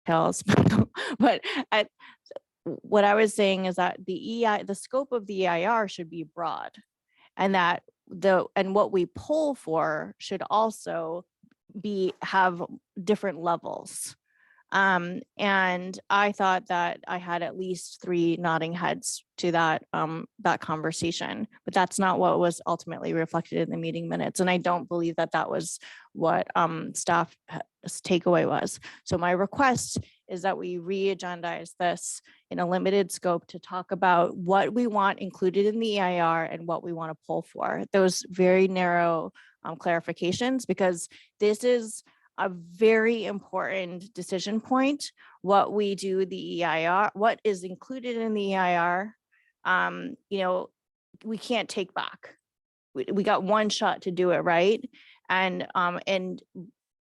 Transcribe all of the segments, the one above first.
details, but what I was saying is that the scope of the EIR should be broad, and that what we pull for should also have different levels. And I thought that I had at least 3 nodding heads to that conversation, but that's not what was ultimately reflected in the meeting minutes. And I don't believe that that was what staff's takeaway was. So my request is that we re-agendize this in a limited scope to talk about what we want included in the EIR and what we want to pull for. Those very narrow clarifications, because this is a very important decision point. What we do the EIR, what is included in the EIR, we can't take back. We got one shot to do it right, and I'm in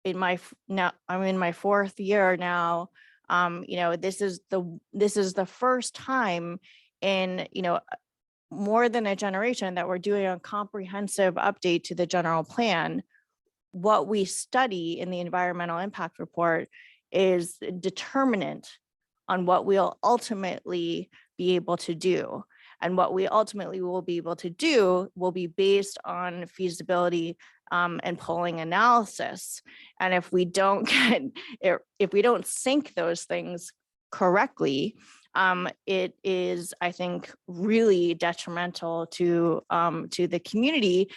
my 4th year now. This is the first time in more than a generation that we're doing a comprehensive update to the general plan. What we study in the environmental impact report is determinant on what we'll ultimately be able to do. And what we ultimately will be able to do will be based on feasibility and polling analysis. And if we don't sync those things correctly, it is, I think, really detrimental to the community.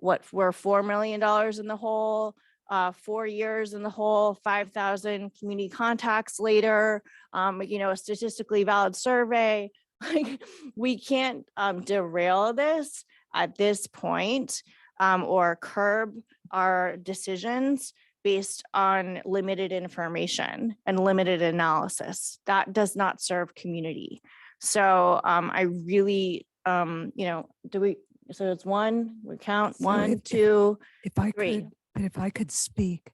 We're $4 million in the hole, 4 years in the hole, 5,000 community contacts later, a statistically valid survey. Like, we can't derail this at this point or curb our decisions based on limited information and limited analysis. That does not serve community. So I really, so it's 1, we count So 1, 2, if I 3. could, but if I could speak,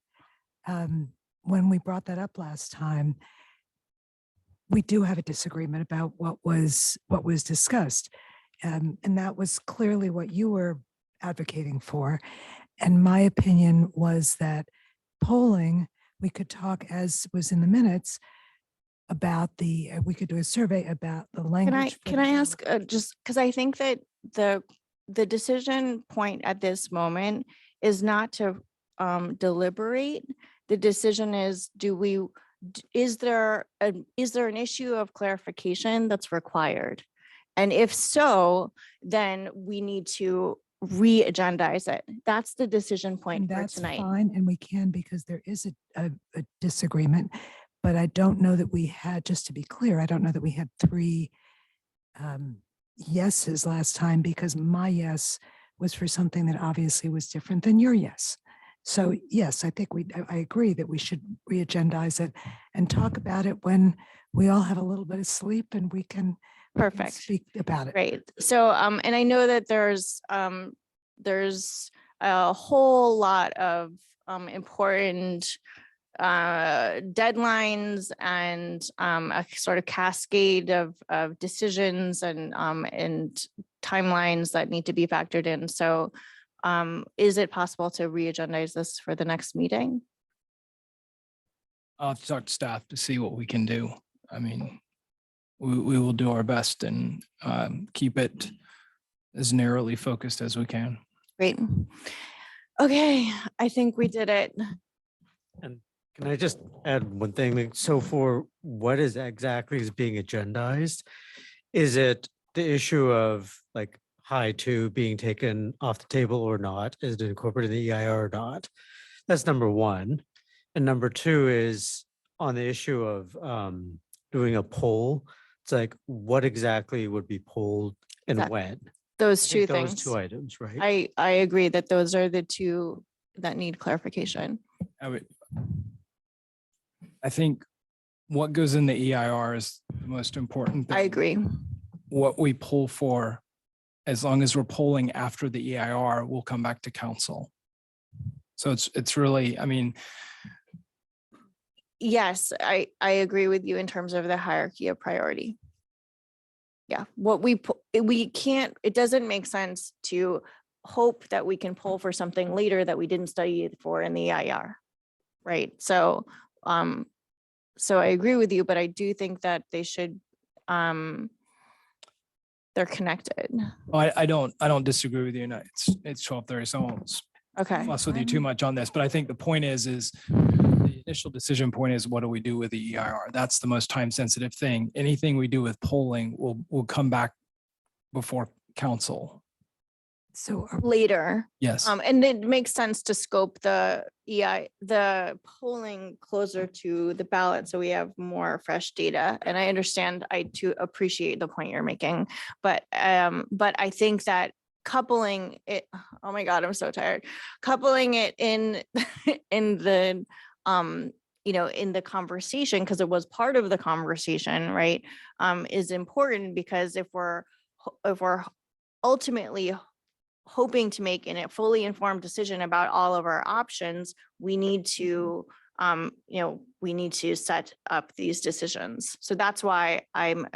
when we brought that up last time, we do have a disagreement about what was discussed. And that was clearly what you were advocating for. And my opinion was that polling, we could talk, as was in the minutes, about we could do a survey about the language. Can I ask, just because I think that the decision point at this moment is not to deliberate. The decision is, is there an issue of clarification that's required? And if so, then we need to re-agendize it. That's the decision point And for that's tonight. fine, and we can, because there is a disagreement, but I don't know that we had, just to be clear, I don't know that we had 3 yeses last time, because my yes was for something that obviously was different than your yes. So yes, I think I agree that we should re-agendize it and talk about it when we all have a little bit of sleep and we can speak about it. Great. So, and I know that there's a whole lot of important deadlines and a sort of cascade of decisions and timelines that need to be factored in. So is it possible to re-agendize this for the next meeting? I'll have to talk to staff to see what we can do. I mean, we will do our best and keep it as narrowly focused as we can. Great. Okay, I think we did it. And can I just add one thing? So for what is exactly is being agendized, is it the issue of like high 2 being taken off the table or not? Is it incorporated in the EIR or not? That's number 1. And number 2 is on the issue of doing a poll. It's like, what exactly would be polled and when? Those I think 2 things. Those 2 items, right? I agree that those are the 2 that need clarification. I think what goes in the EIR is the most important thing. I agree. What we pull for, as long as we're polling after the EIR, will come back to council. So it's really, I mean. Yes, I agree with you in terms of the hierarchy of priority. Yeah, what we can't, it doesn't make sense to hope that we can pull for something later that we didn't study for in the EIR, right? So so I agree with you, but I do think that they should, they're connected. Oh, I don't disagree with you. No, it's 12:30, so I won't Okay. fuss with you too much on this, but I think the point is the initial decision point is what do we do with the EIR? That's the most time sensitive thing. Anything we do with polling will come back before council. So Later. Yes. And it makes sense to scope the the polling closer to the ballot, so we have more fresh data. And I understand, I too appreciate the point you're making, but I think that coupling it, oh my God, I'm so tired. Coupling it in, in the, you know, in the conversation, because it was part of the conversation, right? Is important, because if we're ultimately hoping to make a fully informed decision about all of our options, we need to, you know, we need to set up these decisions. So that's why I'm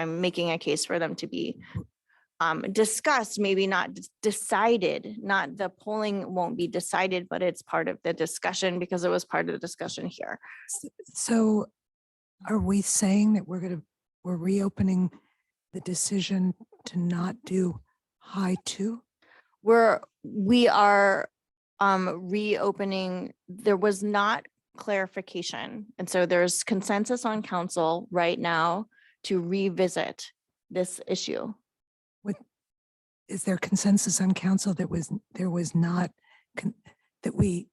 making a case for them to be discussed, maybe not decided, not the polling won't be decided, but it's part of the discussion because it was part of the discussion here. So are we saying that we're reopening the decision to not do high two? We are reopening, there was not clarification. And so there's consensus on council right now to revisit this issue. Is there consensus on council that there was not, that we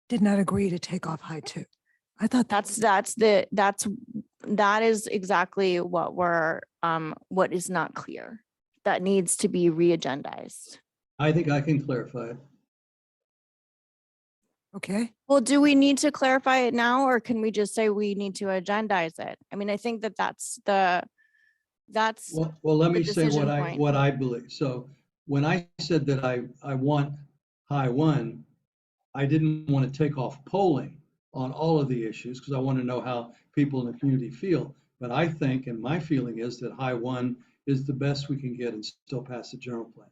did not agree to take off high two? I thought that is exactly what what is not clear, that needs to be re-agendized. I think I can clarify it. okay. Well, do we need to clarify it now, or can we just say we need to agendize it? I mean, I think that that's Well, let the me say decision point. what I believe. So when I said that I want high one, I didn't want to take off polling on all of the issues because I want to know how people in the community feel. But I think, and my feeling is that high one is the best we can get and still pass the general plan.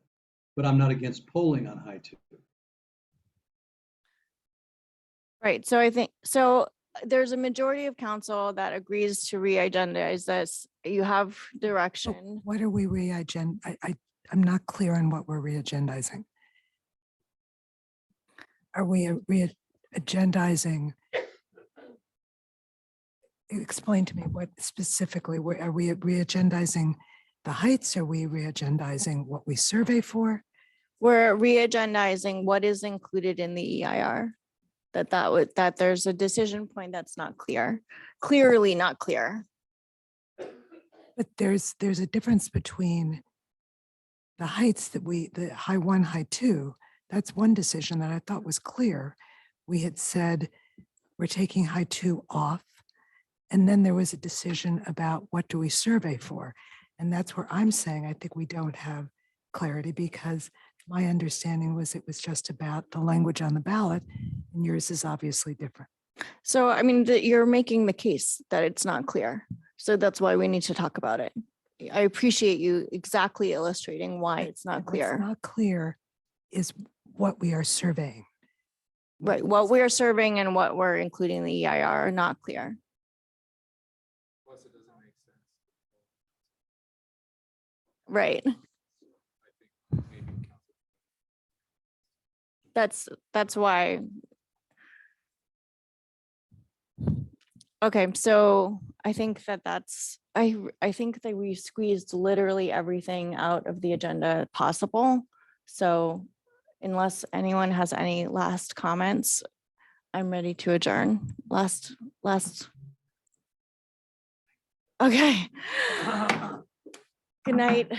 But I'm not against polling on high two. Right, so I think, so there's a majority of council that agrees to re-agendize this. You have But direction. what are we I'm not clear on what we're re-agendizing. Are we re-agendizing? Explain to me what specifically, are we re-agendizing the heights? Are we re-agendizing what we survey for? We're re-agendizing what is included in the EIR. That there's a decision point that's not clear, clearly not clear. But there's a difference between the heights the high one, high two. That's one decision that I thought was clear. We had said we're taking high two off. And then there was a decision about what do we survey for? And that's where I'm saying I think we don't have clarity, because my understanding was it was just about the language on the ballot, and yours is obviously different. So, I mean, you're making the case that it's not clear. So that's why we need to talk about it. I appreciate you exactly illustrating why it's not What's clear. not clear is what we are surveying. Right, what we're serving and what we're including in the EIR are not clear. Plus, it doesn't make sense. Right, that's why. Okay, so I think that's, I think that we squeezed literally everything out of the agenda possible. So unless anyone has any last comments, I'm ready to adjourn. Last. Okay. Good night.